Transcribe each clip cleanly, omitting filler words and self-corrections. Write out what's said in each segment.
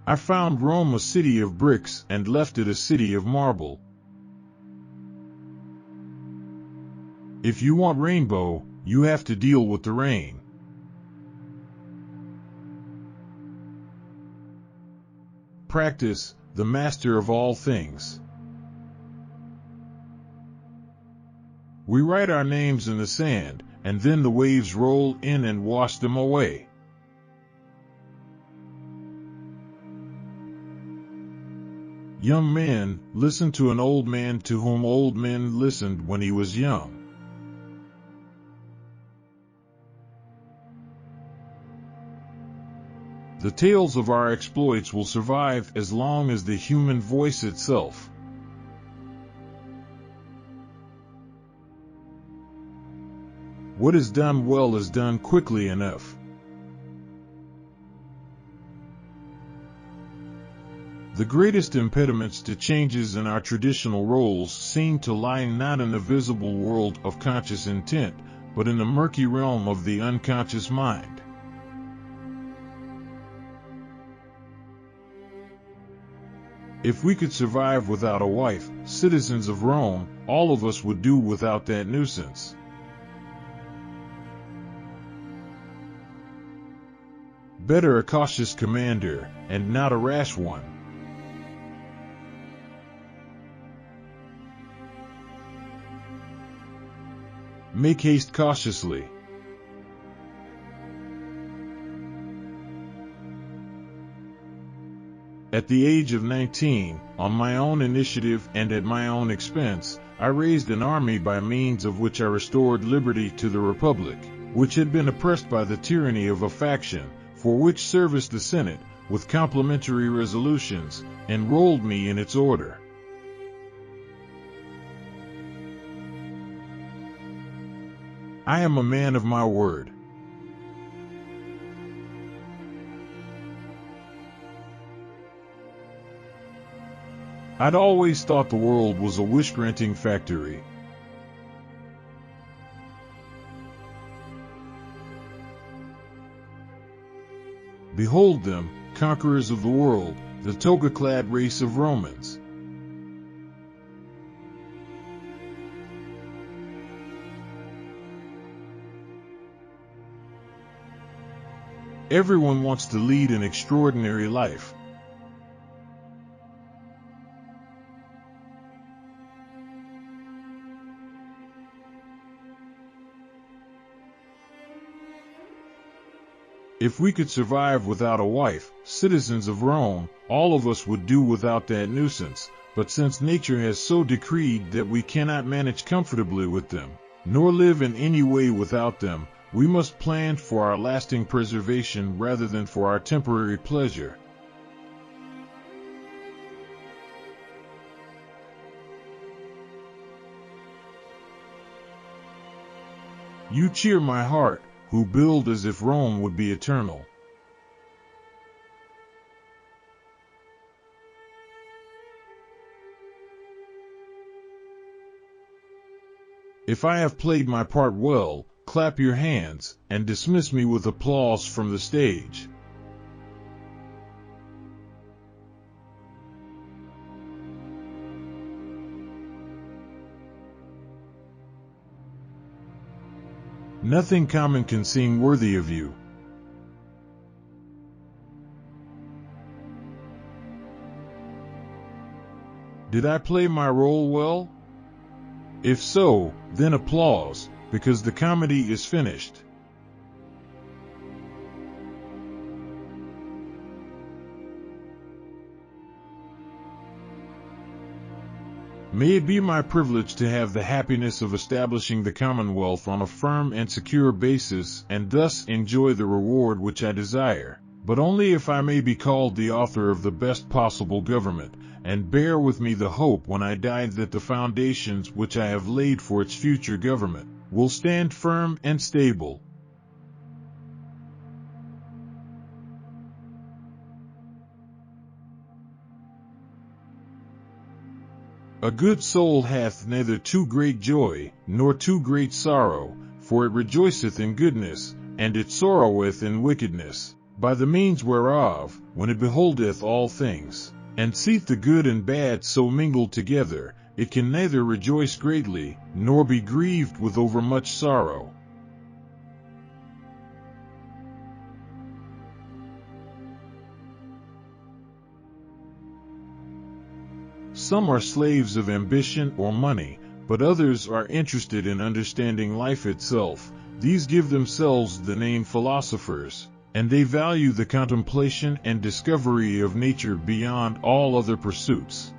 I found Rome a city of bricks and left it a city of marble. If you want rainbow, you have to deal with the rain. Practice, the master of all things. We write our names in the sand, and then the waves roll in and wash them away. Young man, listen to an old man to whom old men listened when he was young. The tales of our exploits will survive as long as the human voice itself. What is done well is done quickly enough. The greatest impediments to changes in our traditional roles seem to lie not in the visible world of conscious intent, but in the murky realm of the unconscious mind. If we could survive without a wife, citizens of Rome, all of us would do without that nuisance. Better a cautious commander, and not a rash one. Make haste cautiously. At the age of 19, on my own initiative and at my own expense, I raised an army by means of which I restored liberty to the Republic, which had been oppressed by the tyranny of a faction, for which service the Senate, with complimentary resolutions, enrolled me in its order. I am a man of my word. I'd always thought the world was a wish-granting factory. Behold them, conquerors of the world, the toga-clad race of Romans. Everyone wants to lead an extraordinary life. If we could survive without a wife, citizens of Rome, all of us would do without that nuisance, but since nature has so decreed that we cannot manage comfortably with them, nor live in any way without them, we must plan for our lasting preservation rather than for our temporary pleasure. You cheer my heart, who build as if Rome would be eternal. If I have played my part well, clap your hands, and dismiss me with applause from the stage. Nothing common can seem worthy of you. Did I play my role well? If so, then applause, because the comedy is finished. May it be my privilege to have the happiness of establishing the Commonwealth on a firm and secure basis, and thus enjoy the reward which I desire, but only if I may be called the author of the best possible government, and bear with me the hope when I die that the foundations which I have laid for its future government will stand firm and stable. A good soul hath neither too great joy, nor too great sorrow, for it rejoiceth in goodness, and it sorroweth in wickedness. by the means whereof, when it beholdeth all things, and seeth the good and bad so mingled together, it can neither rejoice greatly, nor be grieved with overmuch sorrow. Some are slaves of ambition or money, but others are interested in understanding life itself. These give themselves the name philosophers, and they value the contemplation and discovery of nature beyond all other pursuits.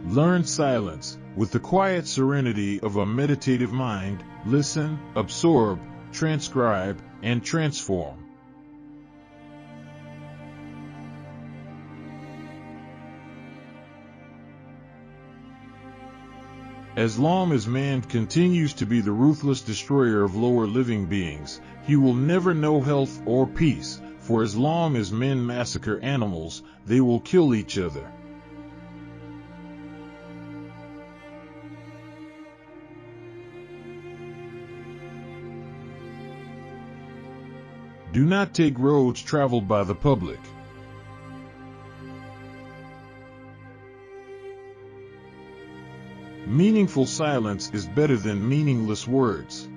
Learn silence with the quiet serenity of a meditative mind. Listen, absorb, transcribe, and transform. As long as man continues to be the ruthless destroyer of lower living beings, he will never know health or peace, for as long as men massacre animals, they will kill each other. Do not take roads traveled by the public. Meaningful silence is better than meaningless words.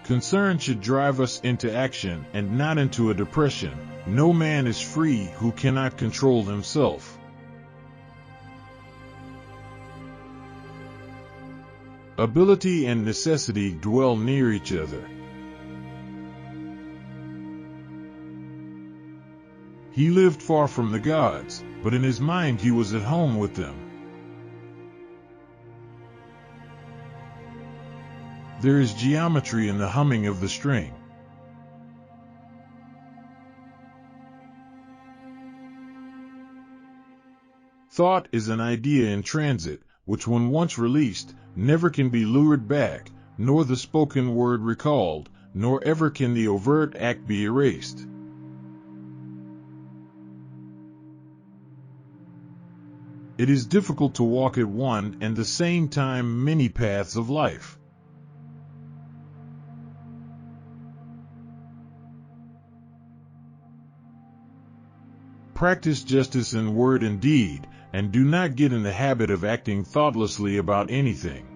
Concern should drive us into action and not into a depression. No man is free who cannot control himself. Ability and necessity dwell near each other. He lived far from the gods, but in his mind he was at home with them. There is geometry in the humming of the string. Thought is an idea in transit, which when once released, never can be lured back, nor the spoken word recalled, nor ever can the overt act be erased. It is difficult to walk at one and the same time many paths of life. Practice justice in word and deed, and do not get in the habit of acting thoughtlessly about anything.